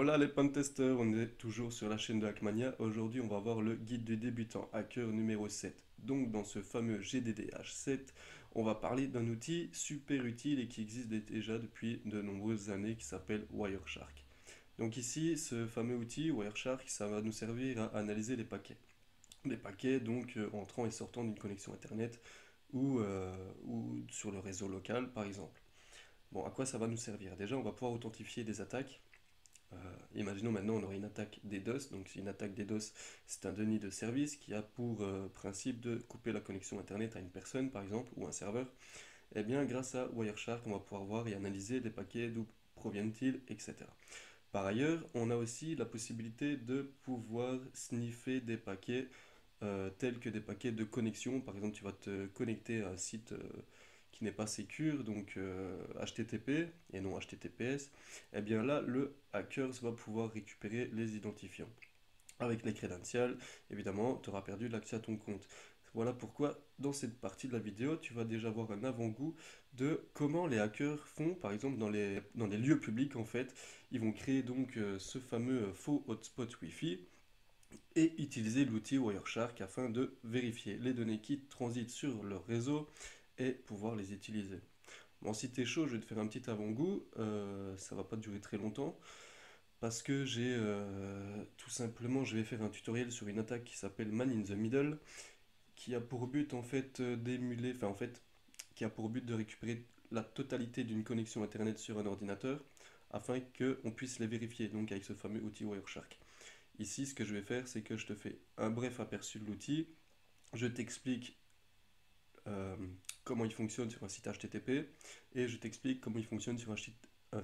Hola les pentesters, on est toujours sur la chaîne de Hackmania. Aujourd'hui, on va voir le guide du débutant hacker numéro 7. Donc, dans ce fameux GDDH7, on va parler d'un outil super utile et qui existe déjà depuis de nombreuses années qui s'appelle Wireshark. Donc ici, ce fameux outil Wireshark, ça va nous servir à analyser les paquets. Les paquets donc entrant et sortant d'une connexion internet ou sur le réseau local par exemple. Bon, à quoi ça va nous servir? Déjà, on va pouvoir authentifier des attaques. Imaginons maintenant on aurait une attaque DDoS. Donc une attaque DDoS, c'est un déni de service qui a pour principe de couper la connexion internet à une personne par exemple ou un serveur. Et bien grâce à Wireshark, on va pouvoir voir et analyser les paquets, d'où proviennent-ils, etc. Par ailleurs, on a aussi la possibilité de pouvoir sniffer des paquets tels que des paquets de connexion. Par exemple, tu vas te connecter à un site qui n'est pas sécure, donc HTTP et non HTTPS. Et bien là, le hacker va pouvoir récupérer les identifiants. Avec les crédentials, évidemment, tu auras perdu l'accès à ton compte. Voilà pourquoi, dans cette partie de la vidéo, tu vas déjà avoir un avant-goût de comment les hackers font, par exemple, dans les lieux publics, en fait. Ils vont créer donc ce fameux faux hotspot Wi-Fi et utiliser l'outil Wireshark afin de vérifier les données qui transitent sur leur réseau et pouvoir les utiliser. Bon, si t'es chaud, je vais te faire un petit avant-goût. Ça va pas durer très longtemps parce que j'ai tout simplement, je vais faire un tutoriel sur une attaque qui s'appelle Man in the Middle, qui a pour but en fait d'émuler, enfin en fait, qui a pour but de récupérer la totalité d'une connexion internet sur un ordinateur afin qu'on puisse les vérifier, donc avec ce fameux outil Wireshark. Ici, ce que je vais faire, c'est que je te fais un bref aperçu de l'outil, je t'explique euh, comment il fonctionne sur un site HTTP et je t'explique comment il fonctionne sur un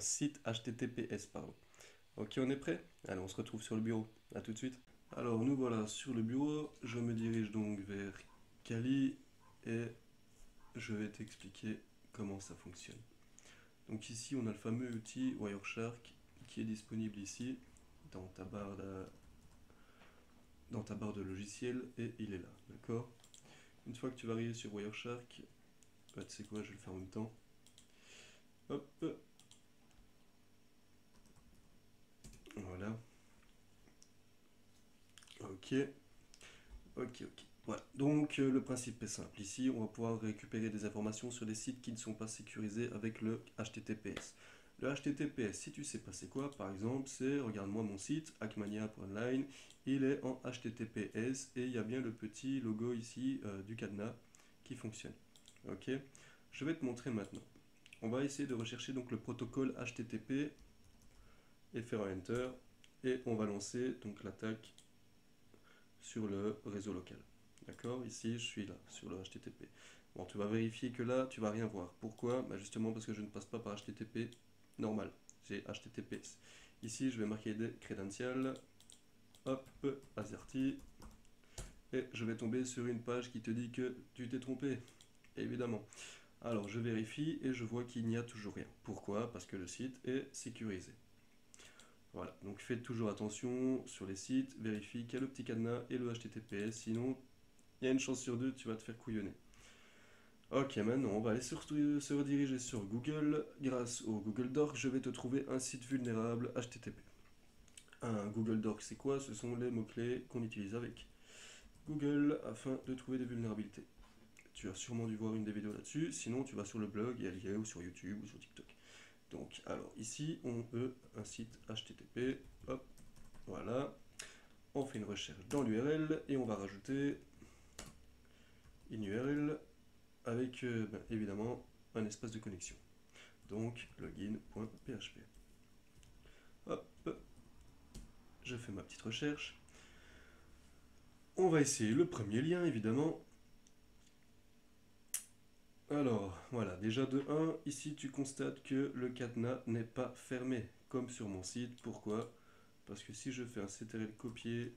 site HTTPS, pardon. Ok, on est prêt? Allez, on se retrouve sur le bureau. À tout de suite. Alors, nous voilà sur le bureau. Je me dirige donc vers Kali et je vais t'expliquer comment ça fonctionne. Donc ici, on a le fameux outil Wireshark qui est disponible ici dans ta barre de logiciel et il est là, d'accord? Une fois que tu vas arriver sur Wireshark, tu sais quoi, je vais le faire en même temps. Hop, voilà. Ok, ok. Voilà, donc le principe est simple. Ici, on va pouvoir récupérer des informations sur des sites qui ne sont pas sécurisés avec le HTTPS. Le HTTPS, si tu sais pas c'est quoi, par exemple, c'est, regarde-moi mon site, hackmania.online, il est en HTTPS et il y a bien le petit logo ici du cadenas qui fonctionne. Ok, je vais te montrer maintenant. On va essayer de rechercher donc le protocole HTTP et faire un Enter et on va lancer donc l'attaque sur le réseau local. D'accord? Ici, je suis là, sur le HTTP. Bon, tu vas vérifier que là, tu vas rien voir. Pourquoi? Bah justement parce que je ne passe pas par HTTP normal. J'ai HTTPS. Ici, je vais marquer des credentials. Hop, AZERTY. Et je vais tomber sur une page qui te dit que tu t'es trompé. Évidemment. Alors, je vérifie et je vois qu'il n'y a toujours rien. Pourquoi? Parce que le site est sécurisé. Voilà, donc faites toujours attention sur les sites, vérifie qu'il y a le petit cadenas et le HTTPS, sinon il y a une chance sur deux, tu vas te faire couillonner. Ok, maintenant on va aller surtout se rediriger sur Google. Grâce au Google Doc, je vais te trouver un site vulnérable HTTP. Un Google Doc, c'est quoi? Ce sont les mots-clés qu'on utilise avec Google afin de trouver des vulnérabilités. Tu as sûrement dû voir une des vidéos là-dessus, sinon tu vas sur le blog, elle y est, ou sur YouTube, ou sur TikTok. Donc, alors ici, on veut un site HTTP. Hop, voilà. On fait une recherche dans l'URL et on va rajouter une URL avec évidemment un espace de connexion. Donc login.php. Hop, je fais ma petite recherche. On va essayer le premier lien évidemment. Alors voilà, déjà de 1, ici tu constates que le cadenas n'est pas fermé comme sur mon site. Pourquoi? Parce que si je fais un CTRL copier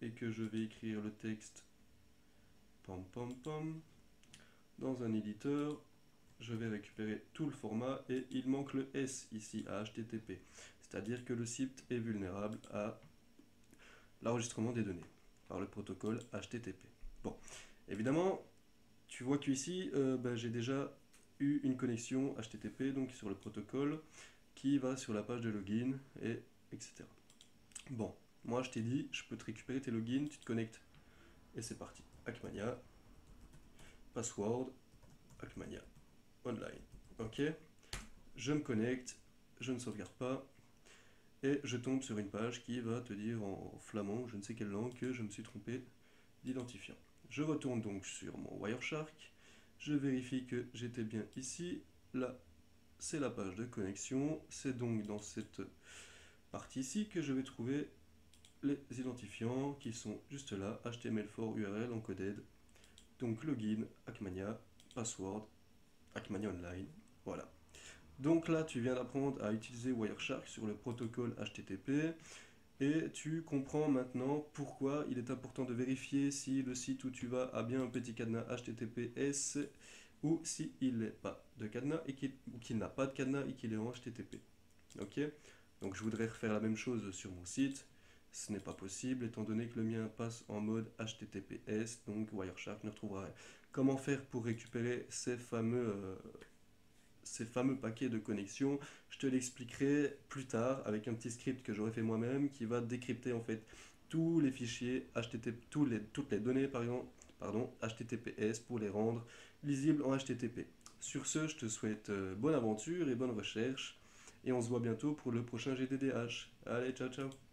et que je vais écrire le texte pam pam pam dans un éditeur, je vais récupérer tout le format et il manque le S ici à HTTP. C'est-à-dire que le site est vulnérable à l'enregistrement des données par le protocole HTTP. Bon, évidemment, tu vois qu'ici, j'ai déjà eu une connexion HTTP donc sur le protocole qui va sur la page de login et etc. Bon, moi je t'ai dit, je peux te récupérer tes logins, tu te connectes. Et c'est parti. Hackmania, password, Hackmania, online. Ok, je me connecte, je ne sauvegarde pas, et je tombe sur une page qui va te dire en flamand, je ne sais quelle langue, que je me suis trompé d'identifiant. Je retourne donc sur mon Wireshark, je vérifie que j'étais bien ici. Là, c'est la page de connexion, c'est donc dans cette partie ici que je vais trouver les identifiants qui sont juste là, HTML4 URL encoded, donc login, Hackmania, password, Hackmania Online, voilà. Donc là, tu viens d'apprendre à utiliser Wireshark sur le protocole HTTP et tu comprends maintenant pourquoi il est important de vérifier si le site où tu vas a bien un petit cadenas HTTPS ou s'il n'est pas de cadenas et qu'il n'a pas de cadenas et qu'il est en HTTP. Ok. Donc je voudrais refaire la même chose sur mon site. Ce n'est pas possible étant donné que le mien passe en mode HTTPS, donc Wireshark ne retrouvera rien. Comment faire pour récupérer ces fameux paquets de connexion? Je te l'expliquerai plus tard avec un petit script que j'aurais fait moi-même qui va décrypter en fait tous les fichiers HTTP, toutes les données pardon, HTTPS pour les rendre lisibles en HTTP. Sur ce, je te souhaite bonne aventure et bonne recherche et on se voit bientôt pour le prochain GDDH. Allez, ciao ciao.